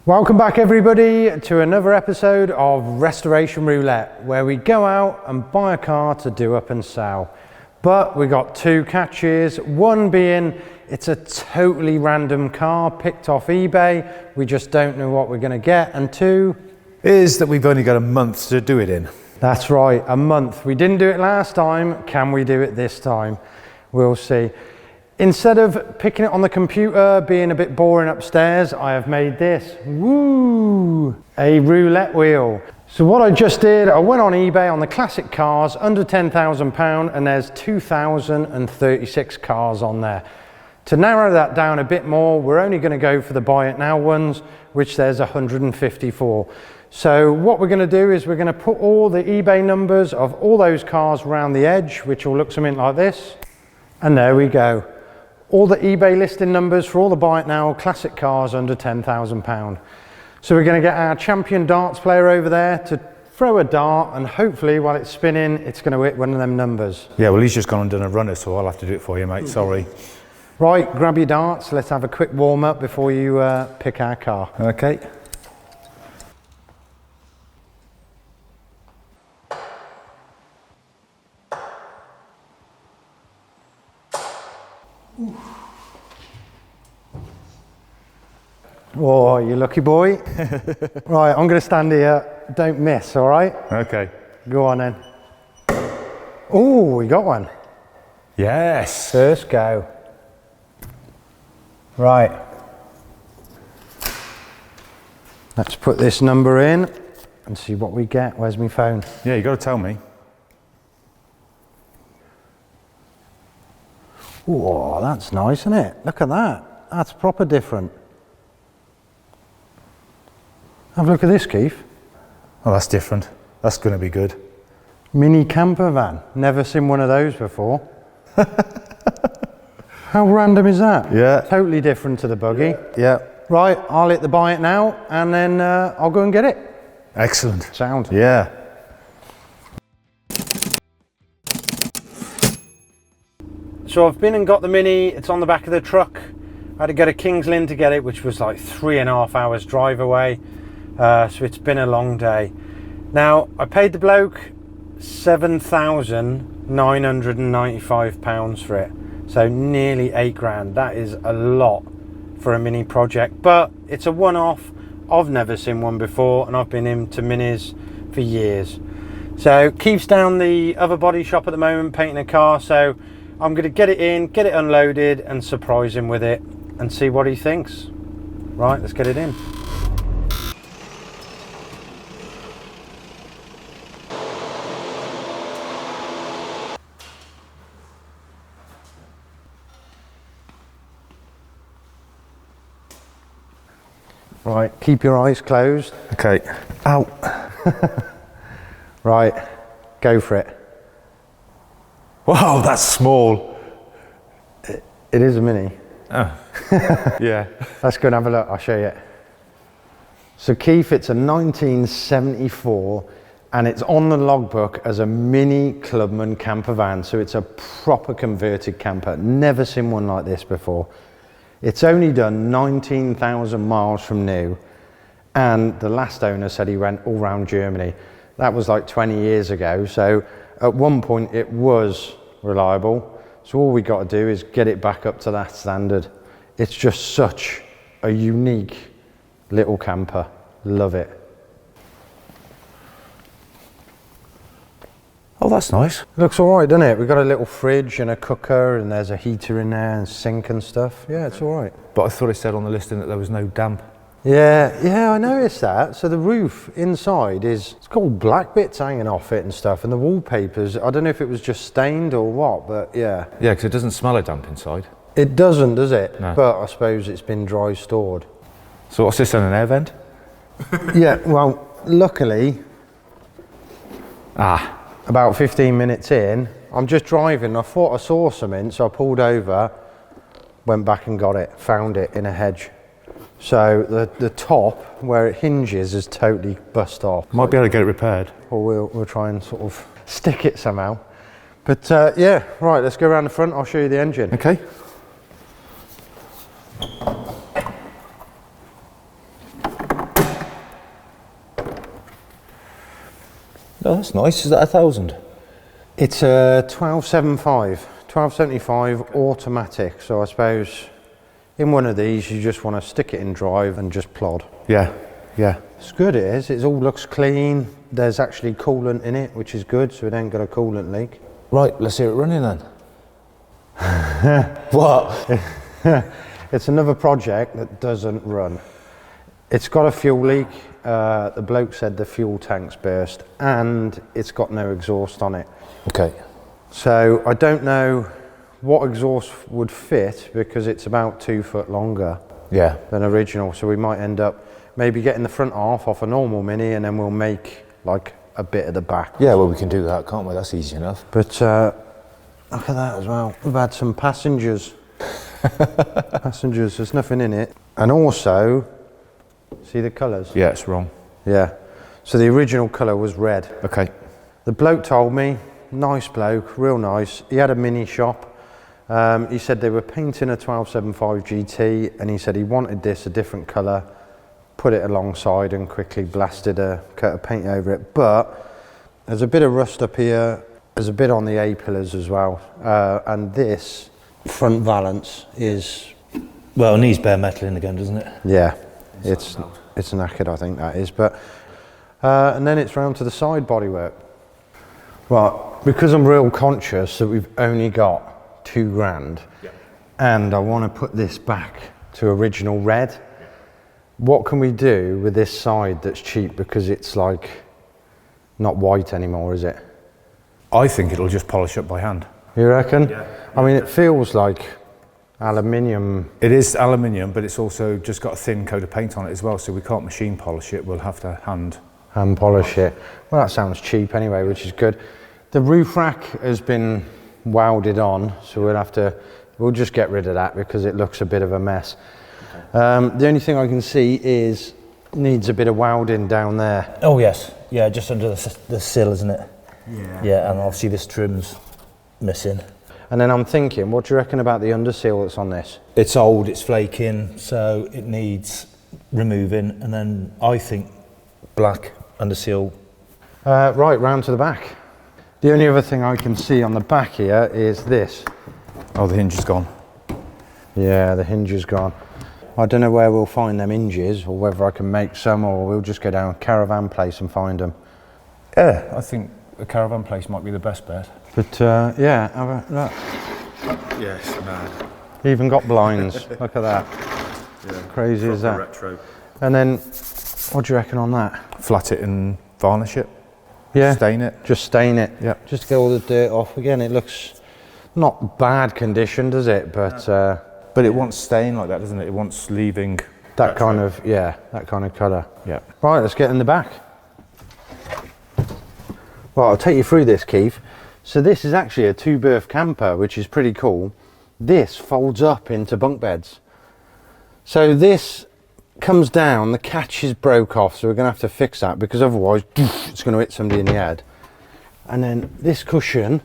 Welcome back everybody to another episode of Restoration Roulette, where we go out and buy a car to do up and sell. But we got two catches, one being it's a totally random car picked off eBay, we just don't know what we're going to get, and two is that we've only got a month to do it in. That's right, a month. We didn't do it last time, can we do it this time? We'll see. Instead of picking it on the computer, being a bit boring upstairs, I have made this, a roulette wheel. So what I just did, I went on eBay on the classic cars under £10,000 and there's 2,036 cars on there. To narrow that down a bit more, we're only going to go for the buy it now ones, which there's 154. So what we're going to do is we're going to put all the eBay numbers of all those cars around the edge, which will look something like this. And there we go. All the eBay listing numbers for all the buy it now classic cars under £10,000. So we're going to get our champion darts player over there to throw a dart, and hopefully while it's spinning it's going to hit one of them numbers. Yeah, well he's just gone and done a runner, so I'll have to do it for you, mate, sorry. Right, grab your darts, let's have a quick warm up before you pick our car. Okay. Oh, you lucky boy. Right, I'm going to stand here. Don't miss, all right? Okay. Go on then. Oh, we got one. Yes. First go. Right. Let's put this number in and see what we get. Where's my phone? Yeah, you got to tell me. Oh, that's nice, isn't it? Look at that. That's proper different. Have a look at this, Keith. Oh, that's different. That's going to be good. Mini camper van. Never seen one of those before. How random is that? Yeah. Totally different to the buggy. Yeah. Right, I'll hit the buy it now and then I'll go and get it. Excellent. Sound. Yeah. So I've been and got the Mini, it's on the back of the truck. I had to go to Kings Lynn to get it, which was like 3.5 hours drive away. So it's been a long day. Now, I paid the bloke £7,995 for it. So nearly 8 grand. That is a lot for a Mini project, but it's a one-off. I've never seen one before and I've been into Minis for years. So Keith's down the other body shop at the moment painting a car, so I'm going to get it in, get it unloaded and surprise him with it and see what he thinks. Right, let's get it in. Right, keep your eyes closed. Okay. Ow. Right, go for it. Wow, that's small. It is a Mini. Oh. Yeah. Let's go and have a look, I'll show you. So Keith, it's a 1974 and it's on the logbook as a Mini Clubman camper van. So it's a proper converted camper. Never seen one like this before. It's only done 19,000 miles from new, and the last owner said he went all around Germany. That was like 20 years ago, so at one point it was reliable. So all we got to do is get it back up to that standard. It's just such a unique little camper. Love it. Oh, that's nice. Looks all right, doesn't it? We've got a little fridge and a cooker and there's a heater in there and sink and stuff. Yeah, it's all right. But I thought it said on the listing that there was no damp. Yeah, I noticed that. So the roof inside it's got all black bits hanging off it and stuff, and the wallpapers, I don't know if it was just stained or what, but yeah. Yeah, because it doesn't smell of damp inside. It doesn't, does it? No. But I suppose it's been dry stored. So what's this, on an air vent? Yeah, well, luckily, Ah. about 15 minutes in, I'm just driving, I thought I saw something, so I pulled over, went back and got it, found it in a hedge. So the top, where it hinges, is totally bust off. Might be able to get it repaired. Or we'll try and sort of stick it somehow. But yeah, right, let's go around the front, I'll show you the engine. Okay. Oh, that's nice. Is that 1,000? It's a 1275 automatic. So I suppose in one of these you just want to stick it in drive and just plod. Yeah, yeah. It's good, it is. It all looks clean. There's actually coolant in it, which is good, so it ain't got a coolant leak. Right, let's hear it running then. What? It's another project that doesn't run. It's got a fuel leak. The bloke said the fuel tank's burst and it's got no exhaust on it. Okay. So I don't know what exhaust would fit because it's about 2 foot longer than original. So we might end up maybe getting the front half off a normal Mini and then we'll make like a bit of the back. Yeah, well, we can do that, can't we? That's easy enough. But look at that as well. We've had some passengers. There's nothing in it. And also, see the colours? Yeah, it's wrong. Yeah. So the original colour was red. Okay. The bloke told me, nice bloke, real nice. He had a mini shop. He said they were painting a 1275 GT and he said he wanted this a different colour, put it alongside and quickly blasted a coat of paint over it. But there's a bit of rust up here. There's a bit on the A-pillars as well. And this front valance is... Well, it needs bare metal in again, doesn't it? Yeah, it's knackered, I think that is. But and then it's round to the side bodywork. Well, because I'm real conscious that we've only got £2,000 and I want to put this back to original red, what can we do with this side that's cheap because it's like not white anymore, is it? I think it'll just polish up by hand. You reckon? Yeah. I mean, it feels like aluminium. It is aluminium, but it's also just got a thin coat of paint on it as well, so we can't machine polish it. We'll have to hand Polish it. Well, that sounds cheap anyway, which is good. The roof rack has been welded on, so we'll just get rid of that because it looks a bit of a mess. The only thing I can see is needs a bit of welding down there. Oh yes, yeah, just under the sill, isn't it? Yeah. Yeah, and obviously this trim's missing. And then I'm thinking, what do you reckon about the underseal that's on this? It's old, it's flaking, so it needs removing, and then I think black underseal. Right, round to the back. The only other thing I can see on the back here is this. Oh, the hinge is gone. Yeah, the hinge is gone. I don't know where we'll find them hinges, or whether I can make some, or we'll just go down a caravan place and find them. Yeah, I think the caravan place might be the best bet. But yeah, have a look. Yes, mad. Even got blinds. Look at that. Yeah. Crazy as that. Retro. And then, what do you reckon on that? Flat it and varnish it. Yeah. Stain it. Just stain it. Yeah. Just to get all the dirt off. Again, it looks not bad condition, does it? But But it wants stain like that, doesn't it? It wants leaving that kind of, yeah, that kind of colour. Yeah. Right, let's get in the back. Well, I'll take you through this, Keith. So this is actually a 2-berth camper, which is pretty cool. This folds up into bunk beds. So this comes down, the catch is broke off, so we're gonna have to fix that because otherwise it's gonna hit somebody in the head. And then this cushion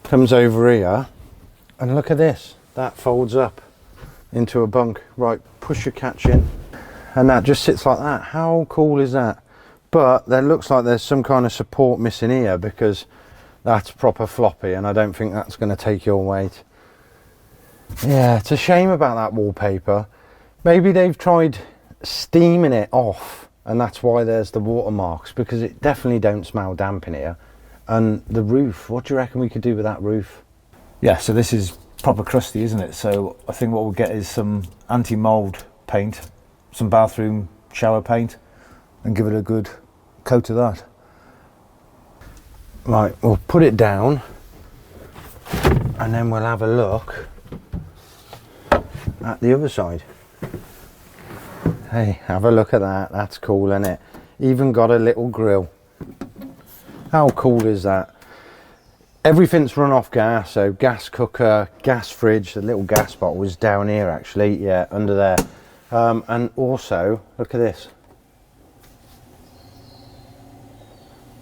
comes over here, and look at this, that folds up into a bunk. Right, push your catch in, and that just sits like that. How cool is that? But there looks like there's some kind of support missing here because that's proper floppy, and I don't think that's going to take your weight. Yeah, it's a shame about that wallpaper. Maybe they've tried steaming it off, and that's why there's the watermarks, because it definitely don't smell damp in here. And the roof, what do you reckon we could do with that roof? Yeah, so this is proper crusty, isn't it? So I think what we'll get is some anti-mould paint, some bathroom shower paint, and give it a good coat of that. Right, we'll put it down and then we'll have a look at the other side. Hey, have a look at that. That's cool, isn't it? Even got a little grill. How cool is that? Everything's run off gas, so gas cooker, gas fridge, the little gas bottle is down here actually, yeah, under there. And also, look at this.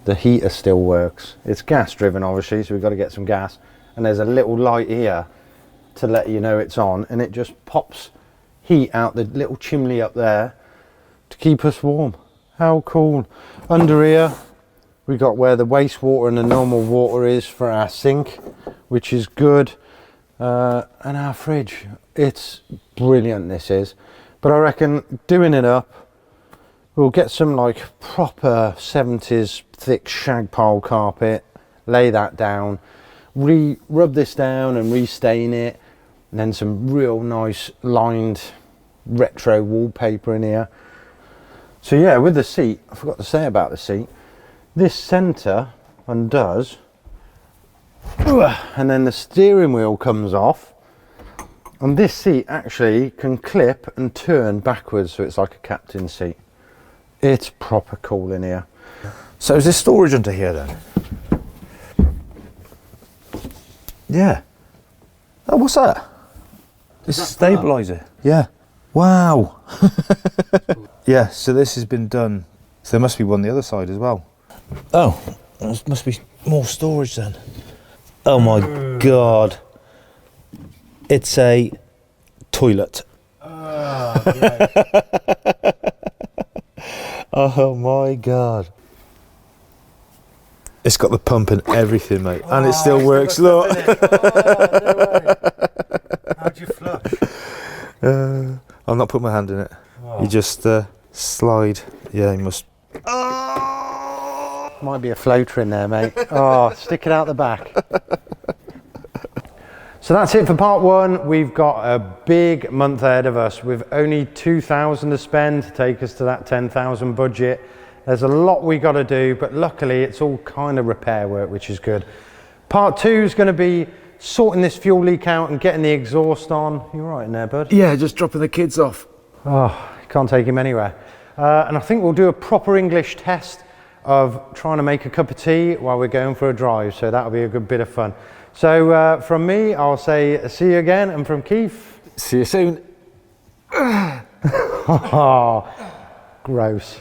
The heater still works. It's gas driven obviously, so we've got to get some gas. And there's a little light here to let you know it's on, and it just pops heat out the little chimney up there to keep us warm. How cool. Under here, We got where the wastewater and the normal water is for our sink, which is good. And our fridge, it's brilliant, this is. But I reckon doing it up, we'll get some like proper 70s thick shag pile carpet, lay that down, rub this down and restain it, and then some real nice lined retro wallpaper in here. So yeah, with the seat, I forgot to say about the seat, this centre undoes, and then the steering wheel comes off, and this seat actually can clip and turn backwards, so it's like a captain's seat. It's proper cool in here. So is there storage under here then? Yeah. Oh, what's that? This is a stabiliser. Yeah. Wow. Yeah, so this has been done. So there must be one on the other side as well. Oh, there must be more storage then. Oh my God. It's a toilet. Oh, great. Oh my God. It's got the pump and everything, mate. And it still works, look. Oh, no way. How'd you flush? I'll not put my hand in it. Oh. You just slide. Yeah, you must. Might be a floater in there, mate. Oh, stick it out the back. So that's it for part one. We've got a big month ahead of us with only 2,000 to spend to take us to that 10,000 budget. There's a lot we got to do, but luckily it's all kind of repair work, which is good. Part two is going to be sorting this fuel leak out and getting the exhaust on. You right in there, bud? Yeah, just dropping the kids off. Oh, can't take him anywhere. And I think we'll do a proper English test of trying to make a cup of tea while we're going for a drive. So that'll be a good bit of fun. So from me, I'll say see you again. And from Keith, See you soon. oh, gross.